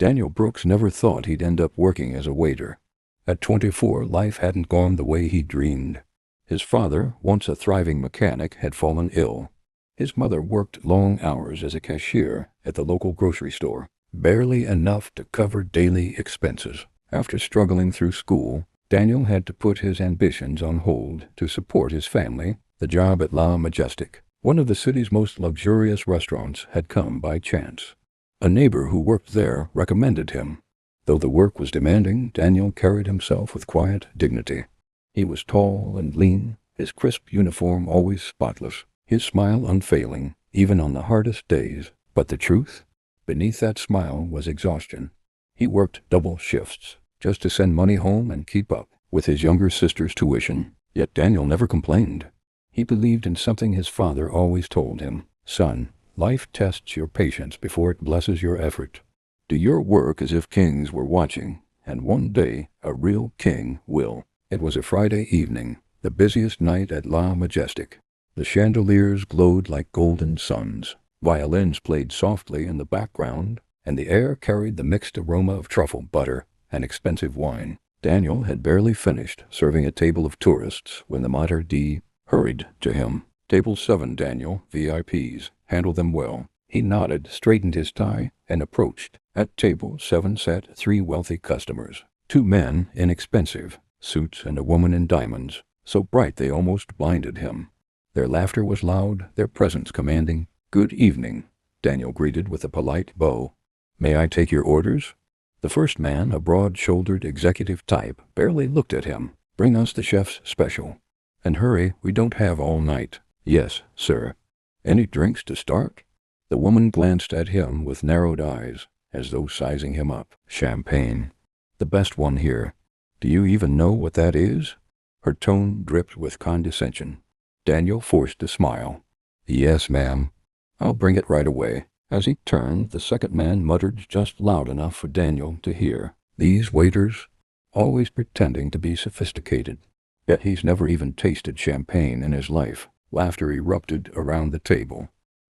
Daniel Brooks never thought he'd end up working as a waiter. At 24, life hadn't gone the way he dreamed. His father, once a thriving mechanic, had fallen ill. His mother worked long hours as a cashier at the local grocery store, barely enough to cover daily expenses. After struggling through school, Daniel had to put his ambitions on hold to support his family. The job at La Majestic, one of the city's most luxurious restaurants, had come by chance. A neighbor who worked there recommended him. Though the work was demanding, Daniel carried himself with quiet dignity. He was tall and lean, his crisp uniform always spotless, his smile unfailing, even on the hardest days. But the truth? Beneath that smile was exhaustion. He worked double shifts, just to send money home and keep up with his younger sister's tuition. Yet Daniel never complained. He believed in something his father always told him. Son, life tests your patience before it blesses your effort. Do your work as if kings were watching, and one day a real king will. It was a Friday evening, the busiest night at La Majestic. The chandeliers glowed like golden suns. Violins played softly in the background, and the air carried the mixed aroma of truffle butter and expensive wine. Daniel had barely finished serving a table of tourists when the maître d' hurried to him. "Table 7, Daniel, VIPs. Handle them well." He nodded, straightened his tie, and approached. At table 7 sat 3 wealthy customers. 2 men, inexpensive, suits, and a woman in diamonds, so bright they almost blinded him. Their laughter was loud, their presence commanding. "Good evening," Daniel greeted with a polite bow. "May I take your orders?" The first man, a broad-shouldered executive type, barely looked at him. "Bring us the chef's special. And hurry, we don't have all night." "Yes, sir." "Any drinks to start?" The woman glanced at him with narrowed eyes, as though sizing him up. "Champagne. The best one here. Do you even know what that is?" Her tone dripped with condescension. Daniel forced a smile. "Yes, ma'am. I'll bring it right away." As he turned, the second man muttered just loud enough for Daniel to hear. "These waiters, always pretending to be sophisticated. Bet he's never even tasted champagne in his life." Laughter erupted around the table.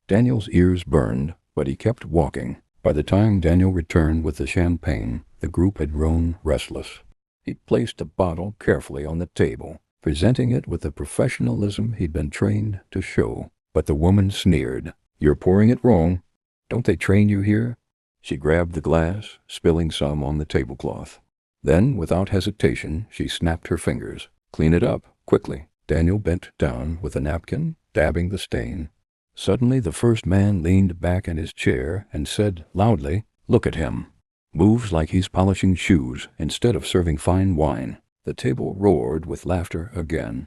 Daniel's ears burned, but he kept walking. By the time Daniel returned with the champagne, the group had grown restless. He placed a bottle carefully on the table, presenting it with the professionalism he'd been trained to show. But the woman sneered. "You're pouring it wrong. Don't they train you here?" She grabbed the glass, spilling some on the tablecloth. Then, without hesitation, she snapped her fingers. "Clean it up, quickly." Daniel bent down with a napkin, dabbing the stain. Suddenly the first man leaned back in his chair and said loudly, "Look at him. Moves like he's polishing shoes instead of serving fine wine." The table roared with laughter again.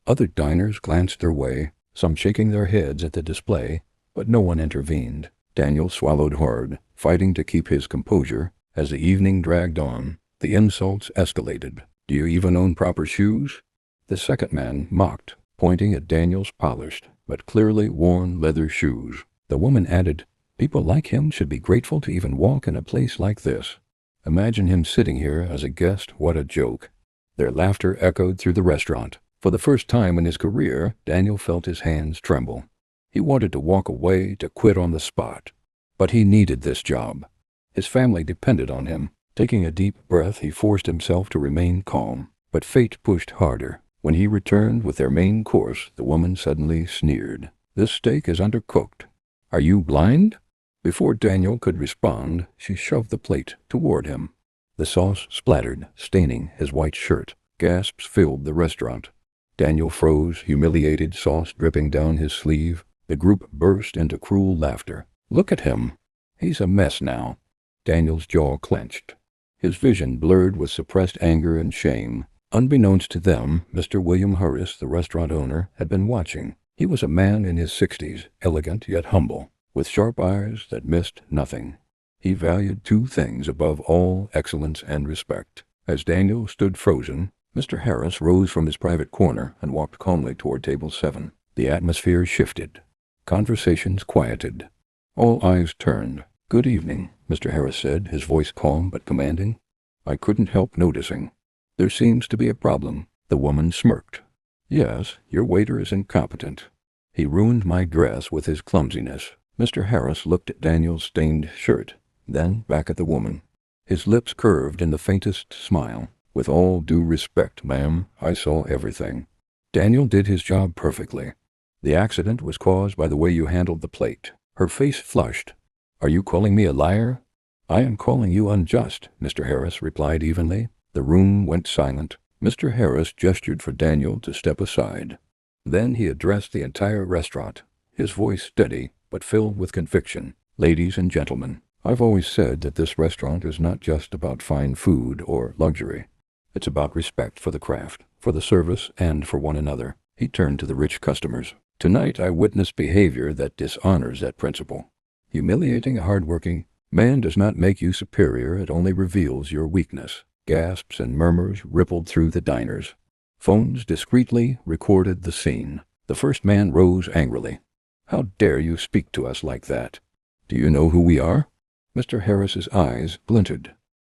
Other diners glanced their way, some shaking their heads at the display, but no one intervened. Daniel swallowed hard, fighting to keep his composure. As the evening dragged on, the insults escalated. "Do you even own proper shoes?" The second man mocked, pointing at Daniel's polished but clearly worn leather shoes. The woman added, "People like him should be grateful to even walk in a place like this. Imagine him sitting here as a guest. What a joke." Their laughter echoed through the restaurant. For the first time in his career, Daniel felt his hands tremble. He wanted to walk away, to quit on the spot. But he needed this job. His family depended on him. Taking a deep breath, he forced himself to remain calm. But fate pushed harder. When he returned with their main course, the woman suddenly sneered. "This steak is undercooked. Are you blind?" Before Daniel could respond, she shoved the plate toward him. The sauce splattered, staining his white shirt. Gasps filled the restaurant. Daniel froze, humiliated, sauce dripping down his sleeve. The group burst into cruel laughter. "Look at him. He's a mess now." Daniel's jaw clenched. His vision blurred with suppressed anger and shame. Unbeknownst to them, Mr. William Harris, the restaurant owner, had been watching. He was a man in his 60s, elegant yet humble, with sharp eyes that missed nothing. He valued 2 things above all: excellence and respect. As Daniel stood frozen, Mr. Harris rose from his private corner and walked calmly toward table 7. The atmosphere shifted. Conversations quieted. All eyes turned. "Good evening," Mr. Harris said, his voice calm but commanding. "I couldn't help noticing. There seems to be a problem." The woman smirked. "Yes, your waiter is incompetent. He ruined my dress with his clumsiness." Mr. Harris looked at Daniel's stained shirt, then back at the woman. His lips curved in the faintest smile. "With all due respect, ma'am, I saw everything. Daniel did his job perfectly. The accident was caused by the way you handled the plate." Her face flushed. "Are you calling me a liar?" "I am calling you unjust," Mr. Harris replied evenly. The room went silent. Mr. Harris gestured for Daniel to step aside. Then he addressed the entire restaurant, his voice steady but filled with conviction. "Ladies and gentlemen, I've always said that this restaurant is not just about fine food or luxury. It's about respect for the craft, for the service, and for one another." He turned to the rich customers. "Tonight I witnessed behavior that dishonors that principle. Humiliating a hardworking man does not make you superior, it only reveals your weakness." Gasps and murmurs rippled through the diners. Phones discreetly recorded the scene. The first man rose angrily. "How dare you speak to us like that? Do you know who we are?" Mr. Harris's eyes glinted.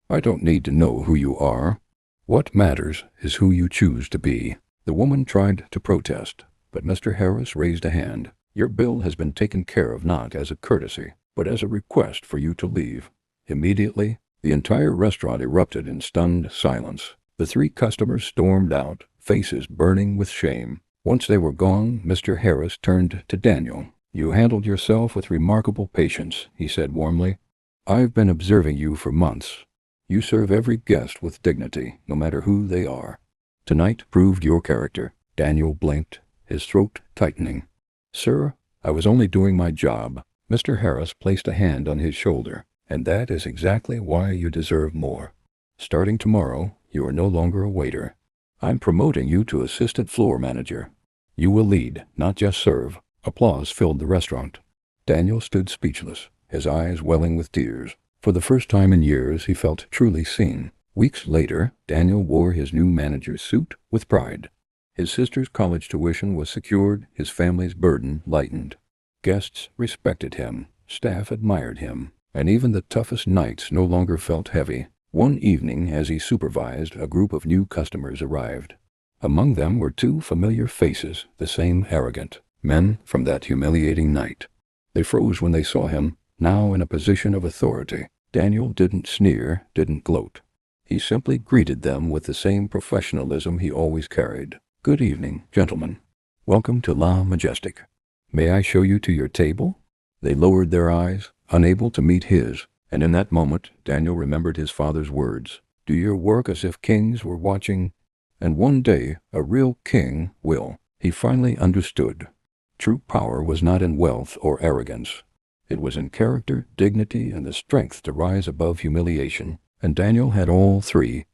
"I don't need to know who you are. What matters is who you choose to be." The woman tried to protest, but Mr. Harris raised a hand. "Your bill has been taken care of not as a courtesy, but as a request for you to leave." Immediately, the entire restaurant erupted in stunned silence. The three customers stormed out, faces burning with shame. Once they were gone, Mr. Harris turned to Daniel. "You handled yourself with remarkable patience," he said warmly. "I've been observing you for months. You serve every guest with dignity, no matter who they are. Tonight proved your character." Daniel blinked, his throat tightening. "Sir, I was only doing my job." Mr. Harris placed a hand on his shoulder. "And that is exactly why you deserve more. Starting tomorrow, you are no longer a waiter. I'm promoting you to assistant floor manager. You will lead, not just serve." Applause filled the restaurant. Daniel stood speechless, his eyes welling with tears. For the first time in years, he felt truly seen. Weeks later, Daniel wore his new manager's suit with pride. His sister's college tuition was secured, his family's burden lightened. Guests respected him, staff admired him, and even the toughest nights no longer felt heavy. One evening, as he supervised, a group of new customers arrived. Among them were two familiar faces, the same arrogant men from that humiliating night. They froze when they saw him, now in a position of authority. Daniel didn't sneer, didn't gloat. He simply greeted them with the same professionalism he always carried. "Good evening, gentlemen. Welcome to La Majestic. May I show you to your table?" They lowered their eyes, unable to meet his, and in that moment Daniel remembered his father's words. "Do your work as if kings were watching, and one day a real king will." He finally understood. True power was not in wealth or arrogance. It was in character, dignity, and the strength to rise above humiliation. And Daniel had all three.